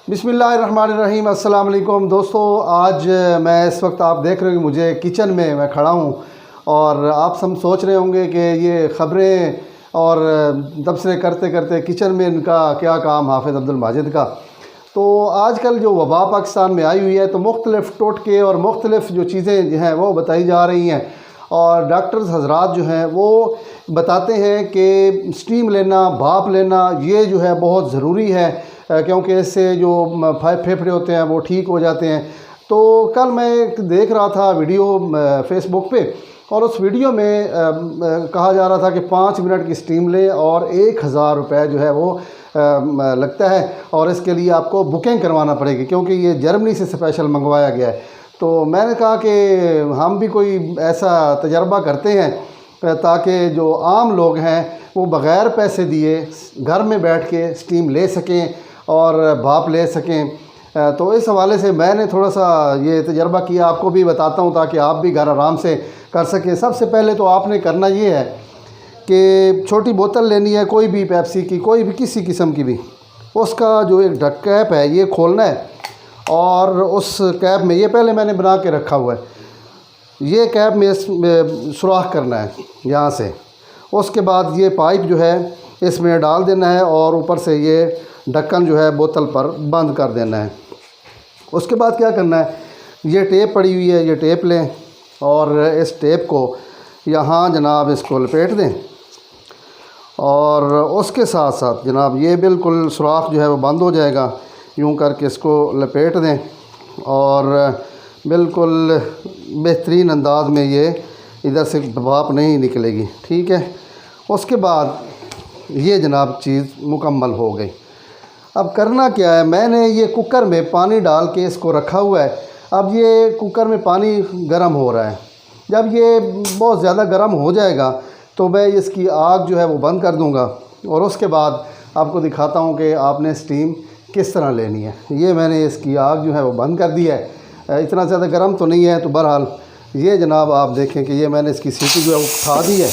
बिस्मिल्लाहिर्रहमानिर्रहीम। अस्सलाम वालेकुम दोस्तों, आज मैं इस वक्त आप देख रहे हो मुझे किचन में मैं खड़ा हूँ और आप सब सोच रहे होंगे कि ये ख़बरें और तबसरे करते करते किचन में इनका क्या काम हाफिज़ अब्दुल माजिद का। तो आजकल जो वबा पाकिस्तान में आई हुई है तो मुख्तलिफ़ टोटके और मुख्तलिफ़ जो चीज़ें जो हैं वो बताई जा रही हैं और डॉक्टर्स हजरात जो हैं वो बताते हैं कि स्टीम लेना, भाप लेना ये जो है बहुत ज़रूरी है क्योंकि इससे जो फेफड़े होते हैं वो ठीक हो जाते हैं। तो कल मैं देख रहा था वीडियो फेसबुक पे और उस वीडियो में कहा जा रहा था कि 5 मिनट की स्टीम लें और 1000 रुपये जो है वो लगता है और इसके लिए आपको बुकिंग करवाना पड़ेगी क्योंकि ये जर्मनी से स्पेशल मंगवाया गया है। तो मैंने कहा कि हम भी कोई ऐसा तजर्बा करते हैं ताकि जो आम लोग हैं वो बग़ैर पैसे दिए घर में बैठ के स्टीम ले सकें और भाप ले सकें। तो इस हवाले से मैंने थोड़ा सा ये तजर्बा किया, आपको भी बताता हूँ ताकि आप भी घर आराम से कर सकें। सबसे पहले तो आपने करना ये है कि छोटी बोतल लेनी है, कोई भी पेप्सी की, कोई भी किसी किस्म की भी, उसका जो एक ढक कैप है ये खोलना है और उस कैप में ये पहले मैंने बना के रखा हुआ है, ये कैप में सुराख करना है यहाँ से। उसके बाद ये पाइप जो है इसमें डाल देना है और ऊपर से ये ढक्कन जो है बोतल पर बंद कर देना है। उसके बाद क्या करना है, ये टेप पड़ी हुई है, ये टेप लें और इस टेप को यहाँ जनाब इसको लपेट दें और उसके साथ साथ जनाब ये बिल्कुल सुराख जो है वो बंद हो जाएगा। यूँ करके इसको लपेट दें और बिल्कुल बेहतरीन अंदाज में ये इधर से भाप नहीं निकलेगी, ठीक है। उसके बाद ये जनाब चीज़ मुकम्मल हो गई। अब करना क्या है, मैंने ये कुकर में पानी डाल के इसको रखा हुआ है। अब ये कुकर में पानी गर्म हो रहा है, जब ये बहुत ज़्यादा गर्म हो जाएगा तो मैं इसकी आग जो है वो बंद कर दूंगा और उसके बाद आपको दिखाता हूँ कि आपने स्टीम किस तरह लेनी है। ये मैंने इसकी आग जो है वो बंद कर दी है, इतना ज़्यादा गर्म तो नहीं है। तो बहरहाल ये जनाब आप देखें कि ये मैंने इसकी सीटी जो है उठा दी है।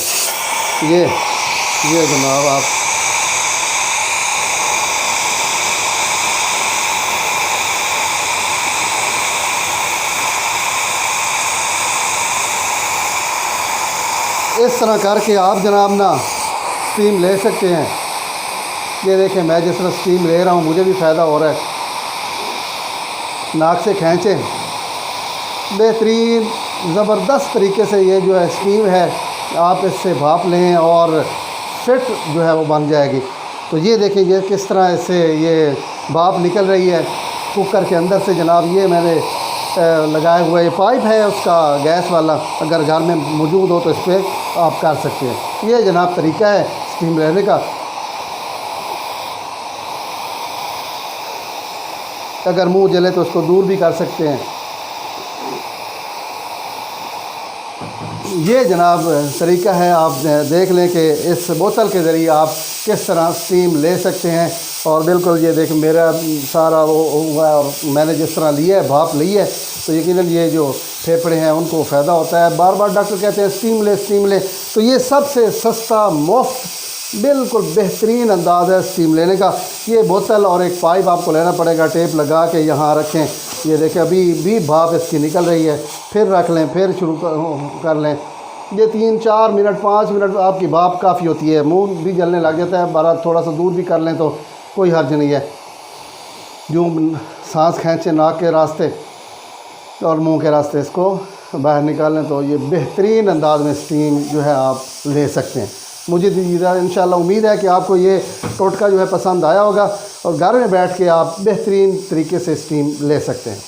ये जनाब आप इस तरह करके आप जनाब ना स्टीम ले सकते हैं। ये देखें मैं जिस तरह स्टीम ले रहा हूँ मुझे भी फ़ायदा हो रहा है। नाक से खींचें, बेहतरीन ज़बरदस्त तरीके से ये जो है स्टीम है आप इससे भाप लें और फिट जो है वो बन जाएगी। तो ये देखें ये किस तरह से ये भाप निकल रही है कुकर के अंदर से जनाब। ये मैंने लगाया हुआ ये पाइप है उसका गैस वाला, अगर घर में मौजूद हो तो इस पर आप कर सकते हैं। ये जनाब तरीका है स्टीम लेने का। अगर मुंह जले तो उसको दूर भी कर सकते हैं। ये जनाब तरीका है, आप देख लें कि इस बोतल के ज़रिए आप किस तरह स्टीम ले सकते हैं। और बिल्कुल ये देख मेरा सारा वो हुआ है और मैंने जिस तरह लिया है भाप ली है तो यकीनन ये जो फेफड़े हैं उनको फ़ायदा होता है। बार बार डॉक्टर कहते हैं स्टीम ले, तो ये सबसे सस्ता मुफ्त बिल्कुल बेहतरीन अंदाज़ है स्टीम लेने का। ये बोतल और एक पाइप आपको लेना पड़ेगा, टेप लगा के यहाँ रखें। ये देखें अभी भी भाप इसकी निकल रही है, फिर रख लें, फिर शुरू कर लें। ये 3-4 मिनट 5 मिनट आपकी भाप काफ़ी होती है, मुंह भी जलने लग जाता है। बारह थोड़ा सा दूर भी कर लें तो कोई हर्ज नहीं है। जो सांस खींचे नाक के रास्ते और मुंह के रास्ते इसको बाहर निकालें तो ये बेहतरीन अंदाज में स्टीम जो है आप ले सकते हैं। मुझे इंशाल्लाह उम्मीद है कि आपको ये टोटका जो है पसंद आया होगा और घर में बैठ के आप बेहतरीन तरीके से स्टीम ले सकते हैं।